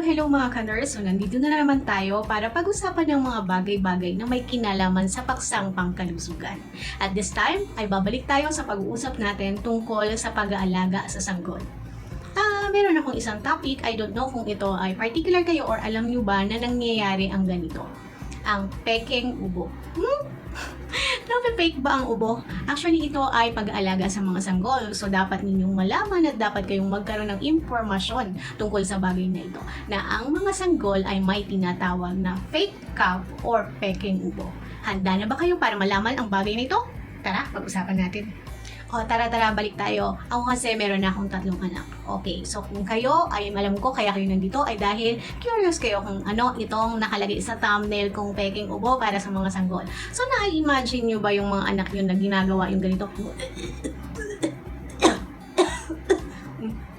Hello mga ka-nurse! So nandito na naman tayo para pag-usapan ng mga bagay-bagay na may kinalaman sa paksang pangkalusugan. At this time, ay babalik tayo sa pag-uusap natin tungkol sa pag-aalaga sa sanggol. Meron akong isang topic, I don't know kung ito ay particular kayo or alam nyo ba na nangyayari ang ganito. Ang pekeng ubo. Nape-fake ba ang ubo? Actually, ito ay pag-aalaga sa mga sanggol. So, dapat ninyong malaman at dapat kayong magkaroon ng impormasyon tungkol sa bagay na ito. Na ang mga sanggol ay may tinatawag na fake calf or peking ubo. Handa na ba kayo para malaman ang bagay na ito? Tara, pag-usapan natin. Tara, balik tayo. Ako kasi meron na akong 3 anak. Okay, so kung kayo, ay alam ko kaya kayo nandito ay dahil curious kayo kung ano itong nakalagay sa thumbnail kong peking ubo para sa mga sanggol. So, na-imagine nyo ba yung mga anak yun na ginagawa yung ganito?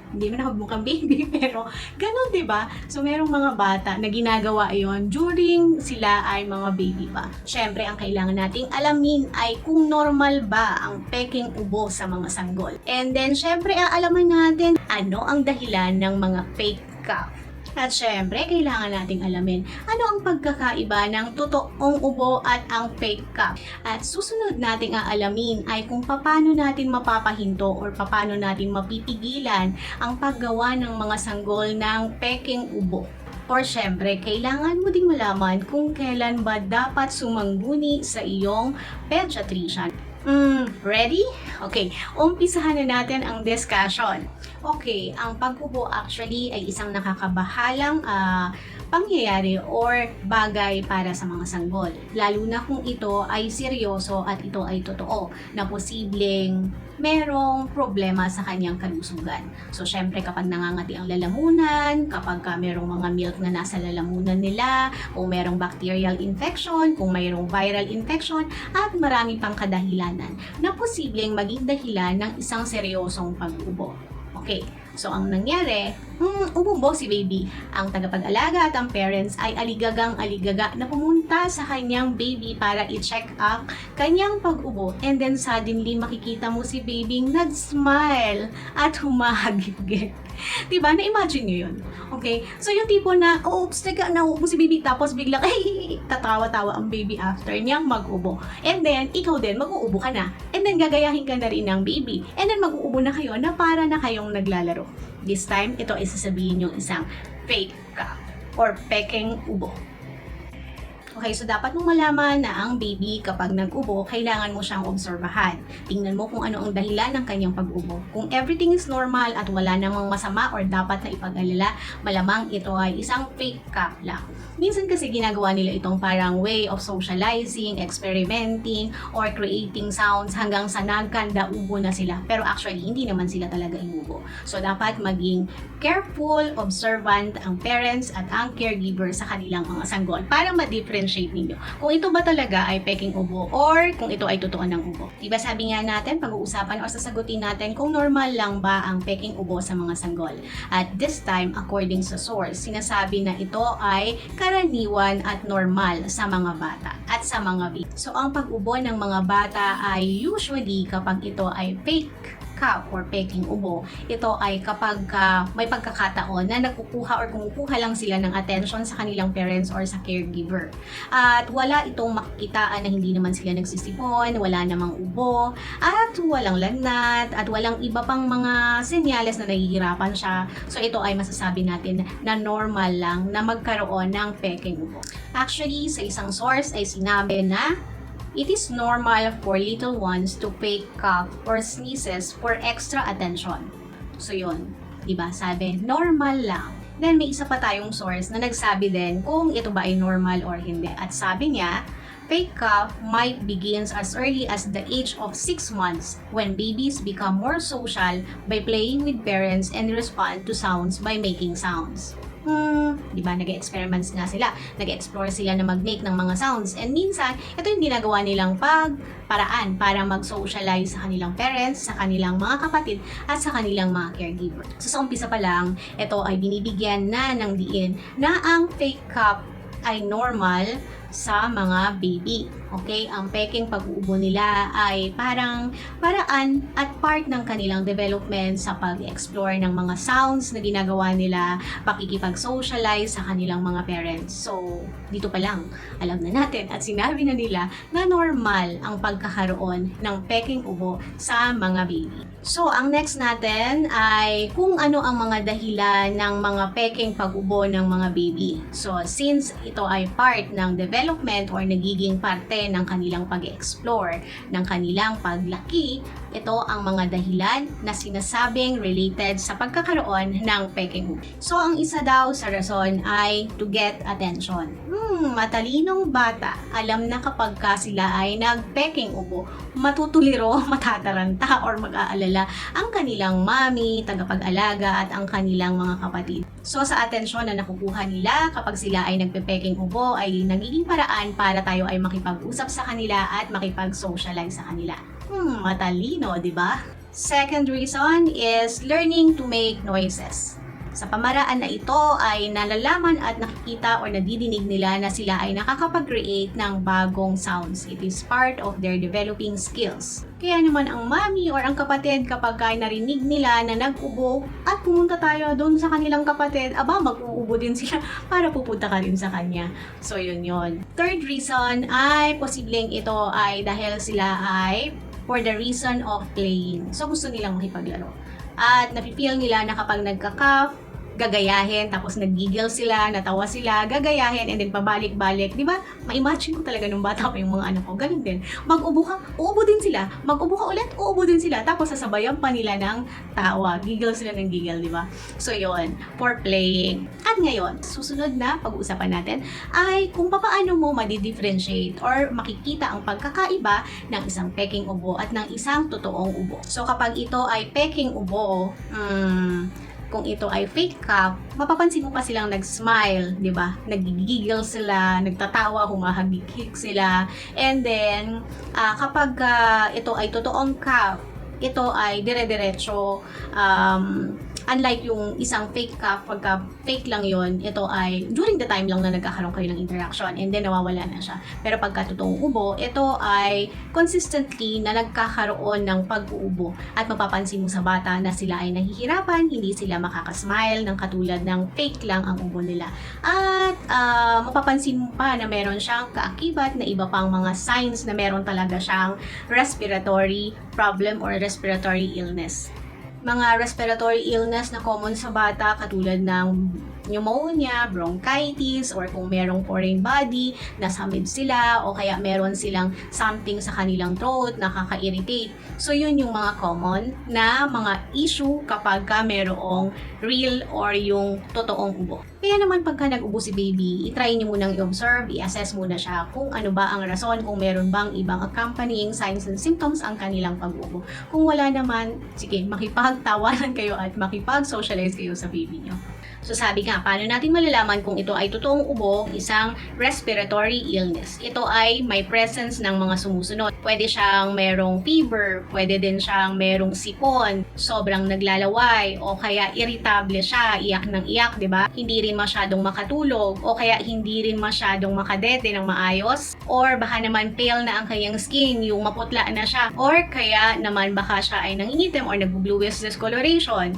Hindi mo na mukhang baby, pero ganun, diba? So, merong mga bata na ginagawa yon during sila ay mga baby pa. Syempre, ang kailangan nating alamin ay kung normal ba ang peking ubo sa mga sanggol. And then, syempre, aalaman natin ano ang dahilan ng mga fake calf. At syempre, kailangan nating alamin ano ang pagkakaiba ng totoong ubo at ang fake calf. At susunod nating aalamin ay kung paano natin mapapahinto or paano natin mapipigilan ang paggawa ng mga sanggol ng peking ubo. Or syempre, kailangan mo ding malaman kung kailan ba dapat sumangguni sa iyong pediatrician. Ready? Okay, umpisahan na natin ang discussion. Okay, ang pag-ubo actually ay isang nakakabahalang pangyayari or bagay para sa mga sanggol. Lalo na kung ito ay seryoso at ito ay totoo na posibleng merong problema sa kanyang kalusugan. So, syempre kapag nangangati ang lalamunan, kapag merong mga milk na nasa lalamunan nila, kung merong bacterial infection, kung mayroong viral infection, at marami pang kadahilanan na posibleng maging dahilan ng isang seryosong pag-ubo. Okay, so ang nangyari, umubo si baby. Ang tagapag-alaga at ang parents ay aligagang-aligaga na pumunta sa kanyang baby para i-check up kanyang pag-ubo. And then suddenly makikita mo si baby nag-smile at humahagit. Diba? Na-imagine nyo yun. Okay? So yung tipo na, oops, nauubo si baby tapos biglang, tatawa-tawa ang baby after niyang mag-ubo. And then, ikaw din, mag-uubo ka na. And then, gagayahin ka na rin ng baby. And then, mag-uubo na kayo na para na kayong naglalaro. This time, ito ay sasabihin yung isang fake calf or peking ubo. Okay, so dapat mong malaman na ang baby kapag nag-ubo, kailangan mo siyang obserbahan. Tingnan mo kung ano ang dahilan ng kanyang pag-ubo. Kung everything is normal at wala namang masama or dapat na ipag-alala, malamang ito ay isang fake calf lang. Minsan kasi ginagawa nila itong parang way of socializing, experimenting, or creating sounds hanggang sa nagkanda-ubo na sila. Pero actually, hindi naman sila talaga inubo. So dapat maging careful, observant ang parents at ang caregiver sa kanilang mga sanggol para ma-differentiate ninyo kung ito ba talaga ay peking ubo or kung ito ay totoo ng ubo. Diba sabi nga natin, pag-uusapan o sasagutin natin kung normal lang ba ang peking ubo sa mga sanggol. At this time, according sa source, sinasabi na ito ay karaniwan at normal sa mga bata at sa mga baby. So ang pag-ubo ng mga bata ay usually kapag ito ay fake calf or peking ubo, ito ay kapag may pagkakataon na nakukuha or kumukuha lang sila ng attention sa kanilang parents or sa caregiver. At wala itong makikitaan na hindi naman sila nagsisipon, wala namang ubo, at walang lagnat, at walang iba pang mga senyales na nahihirapan siya. So ito ay masasabi natin na normal lang na magkaroon ng peking ubo. Actually, sa isang source ay sinabi na it is normal for little ones to fake cough or sneezes for extra attention. So yun, diba? Sabi, normal lang. Then may isa pa tayong source na nagsabi din kung ito ba ay normal or hindi. At sabi niya, Fake cough might begins as early as the age of 6 months when babies become more social by playing with parents and respond to sounds by making sounds. Di ba, nag-experiments nga sila, nag-explore sila na mag-make ng mga sounds, and minsan, ito yung ginagawa nilang paraan para mag-socialize sa kanilang parents, sa kanilang mga kapatid, at sa kanilang mga caregiver. So sa umpisa pa lang, ito ay binibigyan na ng diin na ang fake cough ay normal sa mga baby. Okay? Ang peking pag-uubo nila ay parang paraan at part ng kanilang development sa pag-explore ng mga sounds na ginagawa nila, pakikipag-socialize sa kanilang mga parents. So, dito pa lang, alam na natin at sinabi na nila na normal ang pagkakaroon ng peking ubo sa mga baby. So, ang next natin ay kung ano ang mga dahilan ng mga peking pag-ubo ng mga baby. So, since ito ay part ng development or nagiging parte ng kanilang pag-explore, ng kanilang paglaki, ito ang mga dahilan na sinasabing related sa pagkakaroon ng peking ubo. So, ang isa daw sa rason ay to get attention. Matalinong bata, alam na kapag sila ay nag-peking ubo, matutuliro, matataranta, or mag-aalala ang kanilang mami, tagapag-alaga, at ang kanilang mga kapatid. So, sa atensyon na nakukuha nila kapag sila ay nagpe-peking ubo ay nagiging paraan para tayo ay makipag-usap sa kanila at makipag-socialize sa kanila. Matalino, di ba? Second reason is learning to make noises. Sa pamaraan na ito ay nalalaman at nakikita o nadidinig nila na sila ay nakakapag-create ng bagong sounds. It is part of their developing skills. Kaya naman ang mami or ang kapatid kapag ay narinig nila na nag-ubo at pumunta tayo doon sa kanilang kapatid, mag-uubo din sila para pupunta ka rin sa kanya. So yun. Third reason ay posibleng ito ay dahil sila ay for the reason of playing. So gusto nilang makipaglaro. At napipil nila na kapag nagka-cough, gagayahin, tapos nag-giggle sila, natawa sila, gagayahin, and then pabalik-balik. Di ba? Ma-imagine ko talaga nung bata pa yung mga anak ko. Ganun din. Mag-ubo ka, uubo din sila. Mag-ubo ka ulit, uubo din sila. Tapos sasabayan pa nila ng tawa. Giggle sila ng giggle, di ba? So, yon for playing. At ngayon, susunod na pag-uusapan natin ay kung paano mo madi-differentiate or makikita ang pagkakaiba ng isang peking ubo at ng isang totoong ubo. So, kapag ito ay peking ubo, kung ito ay fake cough, mapapansin mo pa silang nag-smile, di ba? Nag-giggle sila, nagtatawa, humahagikik sila. And then, kapag ito ay totoong cough, ito ay dire-diretso, unlike yung isang fake cough, pagka fake lang yon, ito ay during the time lang na nagkakaroon kayo ng interaction and then nawawala na siya. Pero pagka totoong ubo, ito ay consistently na nagkakaroon ng pag-uubo at mapapansin mo sa bata na sila ay nahihirapan, hindi sila makakasmile ng katulad ng fake lang ang ubo nila. At mapapansin mo pa na meron siyang kaakibat na iba pang mga signs na meron talaga siyang respiratory problem or respiratory illness. Mga respiratory illness na common sa bata katulad ng pneumonia, bronchitis, or kung merong foreign body, nasamid sila, o kaya meron silang something sa kanilang throat, nakaka-irritate. So, yun yung mga common na mga issue kapag merong real or yung totoong ubo. Kaya naman pagka nag-ubo si baby, i-try nyo munang i-observe, i-assess muna siya kung ano ba ang rason, kung meron bang ibang accompanying signs and symptoms ang kanilang pag-ubo. Kung wala naman, sige, makipagtawanan kayo at makipag-socialize kayo sa baby nyo. So sabi nga, paano natin malalaman kung ito ay totoong ubo, isang respiratory illness? Ito ay may presence ng mga sumusunod. Pwede siyang merong fever, pwede din siyang merong sipon, sobrang naglalaway, o kaya irritable siya, iyak ng iyak, di ba? Hindi rin masyadong makatulog, o kaya hindi rin masyadong makadete ng maayos, or baka naman pale na ang kanyang skin, yung maputla na siya, or kaya naman baka siya ay nangingitim or nag-bluish discoloration.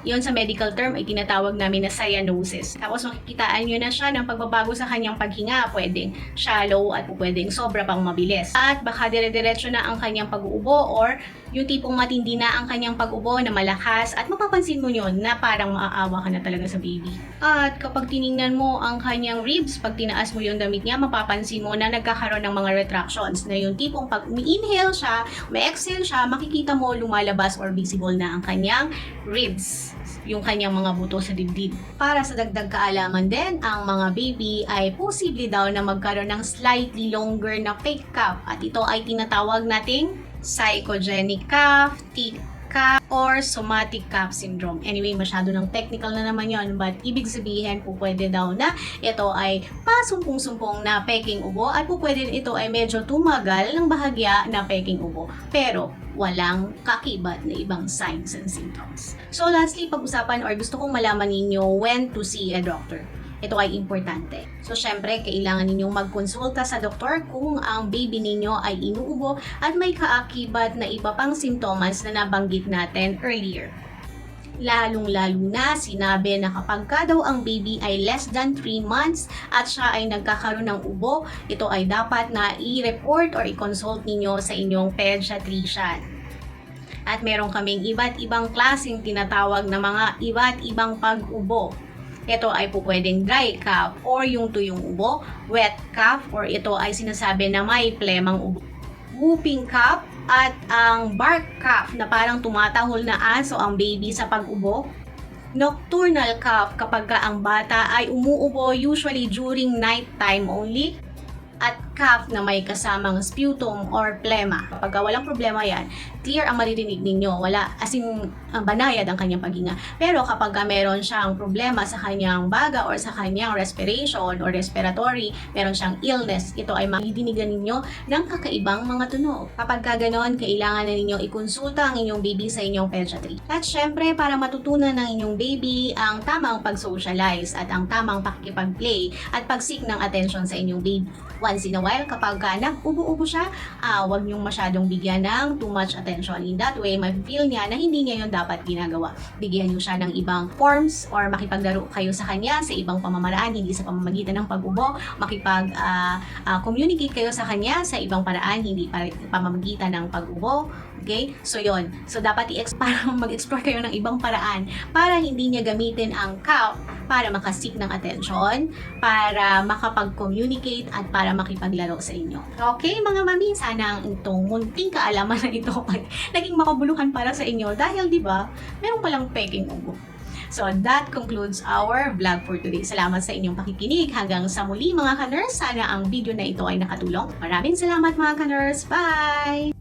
Yun sa medical term ay tinatawag namin na cyanosis. Tapos makikitaan nyo na siya ng pagbabago sa kanyang paghinga. Pwedeng shallow at pwedeng sobra pang mabilis. At baka dire-diretso na ang kanyang pag-uubo or yung tipong matindi na ang kanyang pag-ubo na malakas at mapapansin mo yun na parang maaawa ka na talaga sa baby. At kapag tiningnan mo ang kanyang ribs, pag tinaas mo yung damit niya, mapapansin mo na nagkakaroon ng mga retractions na yung tipong pag umi-inhale siya, umi-exhale siya, makikita mo lumalabas or visible na ang kanyang ribs. yung kanyang mga buto sa dibdib. Para sa dagdag kaalaman din, ang mga baby ay posible daw na magkaroon ng slightly longer na fake cough at ito ay tinatawag nating psychogenic cough, tick cough, or somatic cough syndrome. Anyway, masyado ng technical na naman yon, but ibig sabihin po pwede daw na ito ay pasumpong-sumpong na peking ubo at po pwede ito ay medyo tumagal ng bahagya na peking ubo. Pero walang kakibat na ibang signs and symptoms. So lastly, pag-usapan or gusto kong malaman ninyo when to see a doctor. Ito ay importante. So, syempre, kailangan ninyong magkonsulta sa doktor kung ang baby ninyo ay inuubo at may kaakibat na iba pang simptomas na nabanggit natin earlier. Lalong-lalo na sinabi na kapag ka daw ang baby ay less than 3 months at siya ay nagkakaroon ng ubo, ito ay dapat na i-report or i-consult ninyo sa inyong pediatrician. At meron kaming iba't ibang klaseng tinatawag na mga iba't ibang pag-ubo. Ito ay po pwedeng dry cough or yung tuyong ubo, wet cough or ito ay sinasabi na may plemang ubo, whooping cough at ang bark cough na parang tumatahol na aso ang baby sa pag-ubo, nocturnal cough kapag ang bata ay umuubo usually during night time only, at cough na may kasamang sputum or plema. Kapag walang problema yan, clear ang maririnig ninyo. Wala, as in, banayad ang kanyang paghinga. Pero kapag meron siyang problema sa kanyang baga or sa kanyang respiration or respiratory, meron siyang illness, ito ay maririnig ninyo ng kakaibang mga tunog. Kapag ganoon, kailangan na ninyo ikonsulta ang inyong baby sa inyong pediatry. At syempre, para matutunan ng inyong baby ang tamang pag-socialize at ang tamang pakikipag-play at pag-seek ng attention sa inyong baby. Once in a while, kapag nag-ubo-ubo siya, huwag niyong masyadong bigyan ng too much attention. In that way, ma-feel niya na hindi niya yun dapat ginagawa. Bigyan niyo siya ng ibang forms or makipaglaro kayo sa kanya sa ibang pamamaraan, hindi sa pamamagitan ng pag-ubo. Makipag-communicate kayo sa kanya sa ibang paraan, hindi pamamagitan ng pag-ubo. Okay? So, yon. So, dapat para mag-explore kayo ng ibang paraan para hindi niya gamitin ang cough para makasik ng attention, para makapag-communicate at para makipaglaro sa inyo. Okay, mga mami, sana ang itong munting kaalaman na ito ay naging makabuluhan para sa inyo dahil, di ba, meron palang peking ubo. So, that concludes our vlog for today. Salamat sa inyong pakikinig. Hanggang sa muli, mga ka-nurse. Sana ang video na ito ay nakatulong. Maraming salamat, mga ka-nurse. Bye!